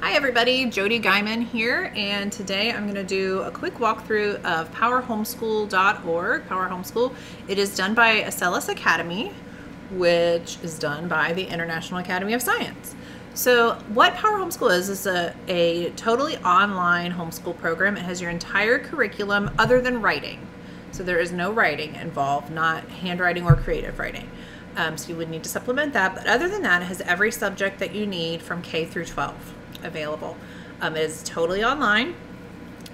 Hi everybody, Jody Guyman here, and today I'm going to do a quick walkthrough of powerhomeschool.org. Power Homeschool. It is done by Acellus Academy, which is done by the International Academy of Science. So what Power Homeschool is a totally online homeschool program. It has your entire curriculum other than writing. So there is no writing involved, not handwriting or creative writing. So you would need to supplement that, but other than that, it has every subject that you need from K through 12 available. It is totally online,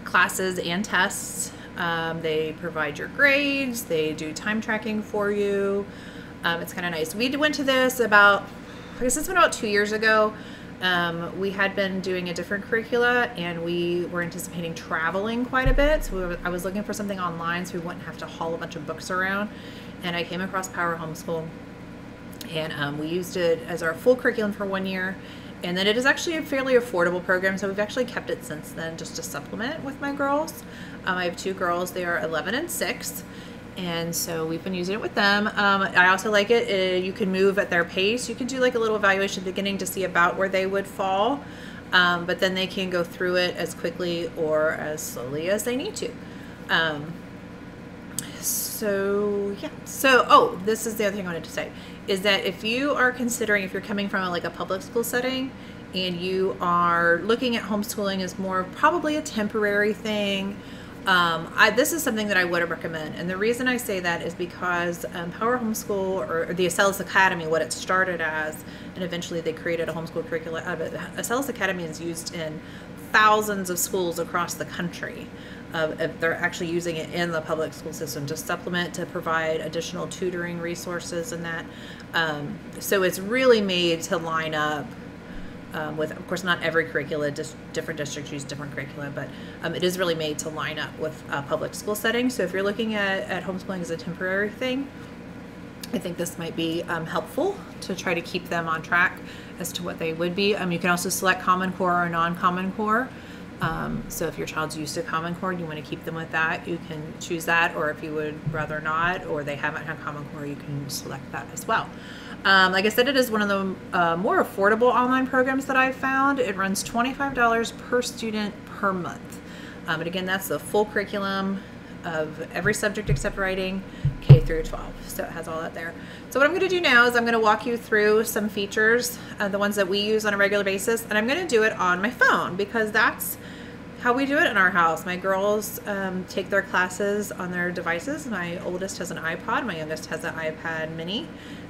classes and tests. They provide your grades, they do time tracking for you. It's kind of nice. We went to this about, I guess it's been about 2 years ago. We had been doing a different curricula and we were anticipating traveling quite a bit. So I was looking for something online so we wouldn't have to haul a bunch of books around. And I came across Power Homeschool and we used it as our full curriculum for 1 year. And then it is actually a fairly affordable program, so we've actually kept it since then just to supplement with my girls. I have 2 girls, they are 11 and 6, and so we've been using it with them. I also like it, you can move at their pace. You can do like a little evaluation at the beginning to see about where they would fall, but then they can go through it as quickly or as slowly as they need to. So yeah, oh, this is the other thing I wanted to say, is that if you are considering, if you're coming from a public school setting and you are looking at homeschooling as more probably a temporary thing, this is something that I would recommend. And the reason I say that is because Power Homeschool, or the Acellus Academy, what it started as, and eventually they created a homeschool curricula out of it. Acellus Academy is used in thousands of schools across the country. They're actually using it in the public school system to supplement, to provide additional tutoring resources and that. So it's really made to line up with, of course, not every curricula, different districts use different curricula, but it is really made to line up with public school settings. So if you're looking at homeschooling as a temporary thing, I think this might be helpful to try to keep them on track as to what they would be. You can also select Common Core or non-Common Core. So if your child's used to Common Core and you want to keep them with that, you can choose that, or if you would rather not, or they haven't had Common Core, you can select that as well. Like I said, it is one of the more affordable online programs that I've found. It runs $25 per student per month. But again, that's the full curriculum of every subject except writing, K through 12. So it has all that there. So what I'm going to do now is I'm going to walk you through some features, the ones that we use on a regular basis, and I'm going to do it on my phone because that's how we do it in our house. My girls take their classes on their devices. My oldest has an iPod, my youngest has an iPad mini,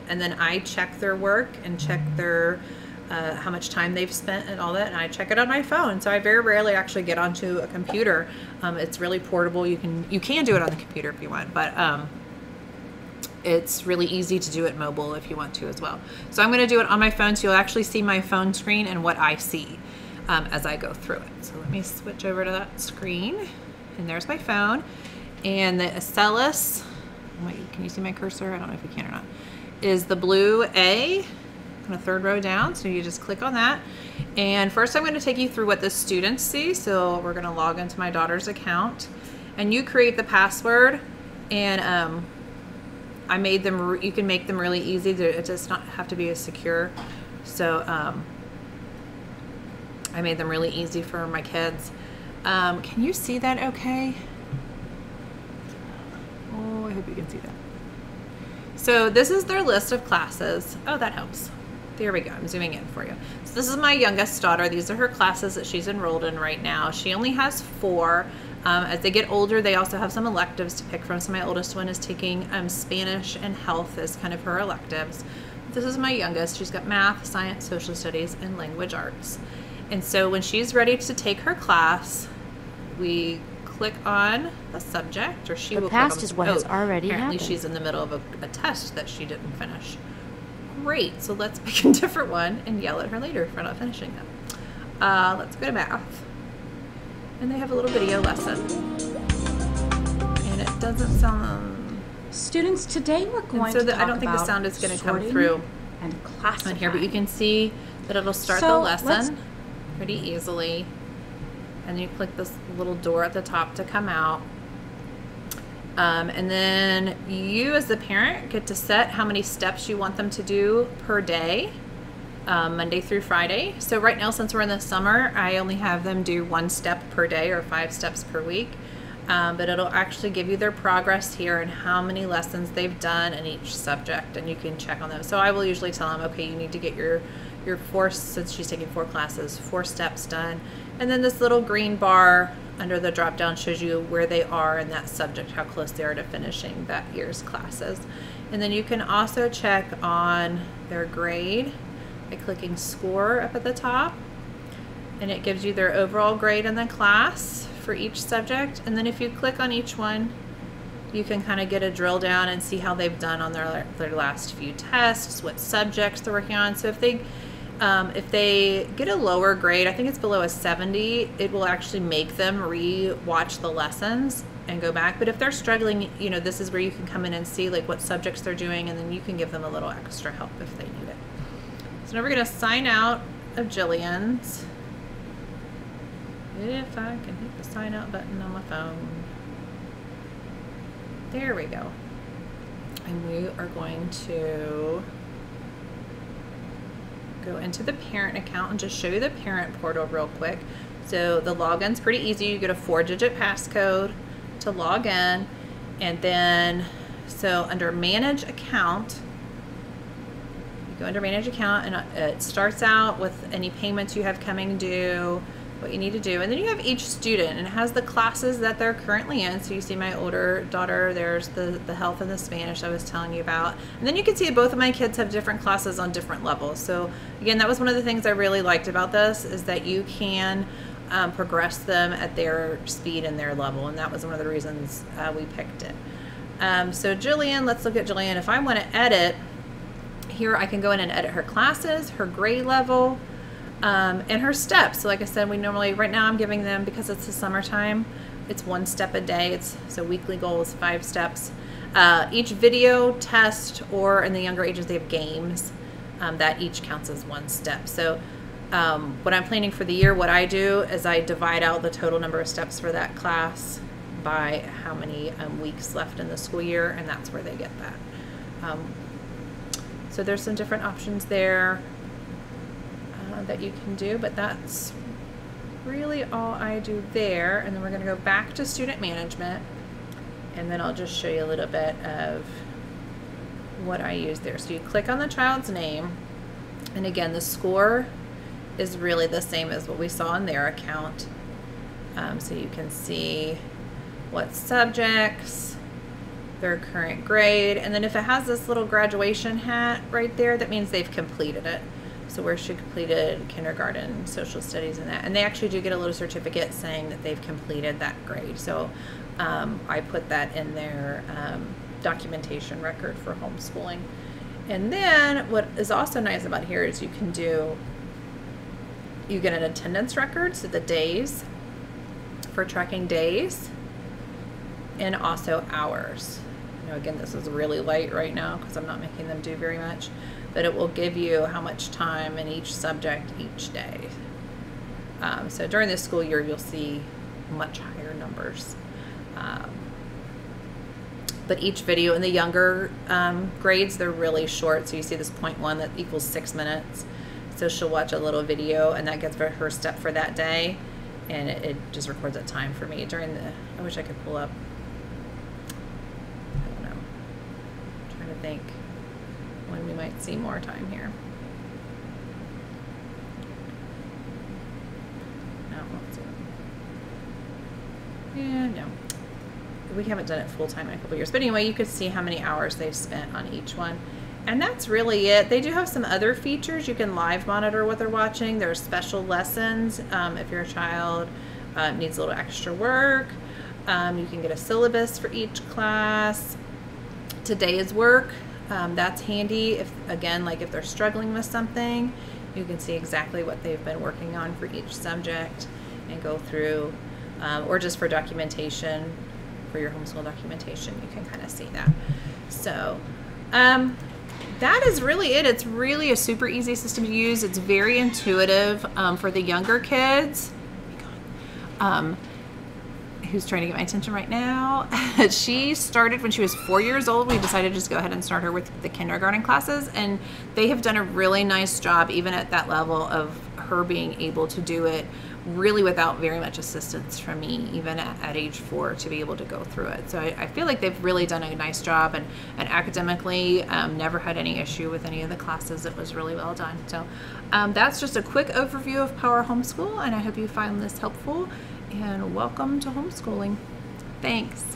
and then I check their work and check their how much time they've spent and all that, and I check it on my phone. So I very rarely actually get onto a computer. It's really portable. You can do it on the computer if you want, but it's really easy to do it mobile if you want to as well. So I'm going to do it on my phone, so you'll actually see my phone screen and what I see as I go through it. So let me switch over to that screen, and there's my phone. And the Acellus, wait, can you see my cursor? I don't know if you can or not, is the blue A on the 3rd row down. So you just click on that. And first I'm going to take you through what the students see. So we're going to log into my daughter's account, and you create the password, and I made them, you can make them really easy. It does not have to be as secure. So I made them really easy for my kids. Can you see that okay? Oh, I hope you can see that. So this is their list of classes. Oh, that helps. There we go. I'm zooming in for you. So this is my youngest daughter. These are her classes that she's enrolled in right now. She only has 4. As they get older, they also have some electives to pick from. So my oldest one is taking Spanish and health as kind of her electives. This is my youngest. She's got math, science, social studies, and language arts. And so when she's ready to take her class, we click on the subject, or she will click on, is what has already apparently happened. She's in the middle of a test that she didn't finish. Great, so let's pick a different one and yell at her later for not finishing them. Let's go to math. And they have a little video lesson. And it doesn't sound... Students, today we're going to talk I don't think the sound is going to come through and classifying on here, but you can see that it'll start the lesson pretty easily. And you click this little door at the top to come out. And then you as the parent get to set how many steps you want them to do per day. Monday through Friday. So right now, since we're in the summer, I only have them do 1 step per day or 5 steps per week. But it'll actually give you their progress here and how many lessons they've done in each subject, and you can check on them. So I will usually tell them, okay, you need to get your 4, since she's taking 4 classes, 4 steps done. And then this little green bar under the drop down shows you where they are in that subject, how close they are to finishing that year's classes. And then you can also check on their grade by clicking score up at the top, and it gives you their overall grade in the class for each subject. And then if you click on each one, you can kind of get a drill down and see how they've done on their last few tests, what subjects they're working on. So if they get a lower grade, I think it's below a 70, it will actually make them re-watch the lessons and go back. But if they're struggling, you know, this is where you can come in and see like what subjects they're doing, and then you can give them a little extra help if they need it. So now we're going to sign out of Jillian's. If I can hit the sign out button on my phone. There we go. And we are going to go into the parent account and just show you the parent portal real quick. So the login's pretty easy. You get a 4-digit passcode to log in, and then so under manage account, you go under manage account, and it starts out with any payments you have coming due, what you need to do, and then you have each student, and it has the classes that they're currently in. So you see my older daughter, there's the health and the Spanish I was telling you about, and then you can see both of my kids have different classes on different levels. So again, that was one of the things I really liked about this, is that you can progress them at their speed and their level, and that was one of the reasons we picked it. So Jillian, let's look at Jillian. If I want to edit here, I can go in and edit her classes, her grade level, and her steps. So like I said, we normally, right now I'm giving them, because it's the summertime, it's 1 step a day. So weekly goal is 5 steps. Each video, test, or in the younger ages they have games, that each counts as 1 step. So when I'm planning for the year, what I do is I divide out the total number of steps for that class by how many weeks left in the school year, and that's where they get that. So there's some different options there that you can do, but that's really all I do there. And then we're going to go back to student management, and then I'll just show you a little bit of what I use there. So you click on the child's name, and again, the score is really the same as what we saw in their account. So you can see what subjects, their current grade, and then if it has this little graduation hat right there, that means they've completed it. So where she completed kindergarten, social studies, and that. And they actually do get a little certificate saying that they've completed that grade. So I put that in their documentation record for homeschooling. And then what is also nice about here is you get an attendance record, so the days, for tracking days, and also hours. You know, again, this is really light right now because I'm not making them do very much, but it will give you how much time in each subject each day. So during this school year, you'll see much higher numbers. But each video in the younger grades, they're really short. So you see this 0.1 that equals 6 minutes. So she'll watch a little video, and that gets her step for that day, and it just records a time for me during the, I wish I could pull up, I don't know, I'm trying to think when we might see more time here. No, let's see. Yeah, no. We haven't done it full time in a couple years. But anyway, you could see how many hours they've spent on each one. And that's really it. They do have some other features. You can live monitor what they're watching. There's special lessons. If your child needs a little extra work, you can get a syllabus for each class. Today's work, that's handy. If, again, like if they're struggling with something, you can see exactly what they've been working on for each subject and go through, or just for documentation, for your homeschool documentation, you can kind of see that. So that is really it. It's really a super easy system to use. It's very intuitive for the younger kids. who's trying to get my attention right now. She started when she was 4 years old. We decided to just go ahead and start her with the kindergarten classes, and they have done a really nice job, even at that level, of her being able to do it really without very much assistance from me, even at age 4, to be able to go through it. So I feel like they've really done a nice job, and academically never had any issue with any of the classes. It was really well done. So that's just a quick overview of Power Homeschool, and I hope you find this helpful, and welcome to homeschooling. Thanks.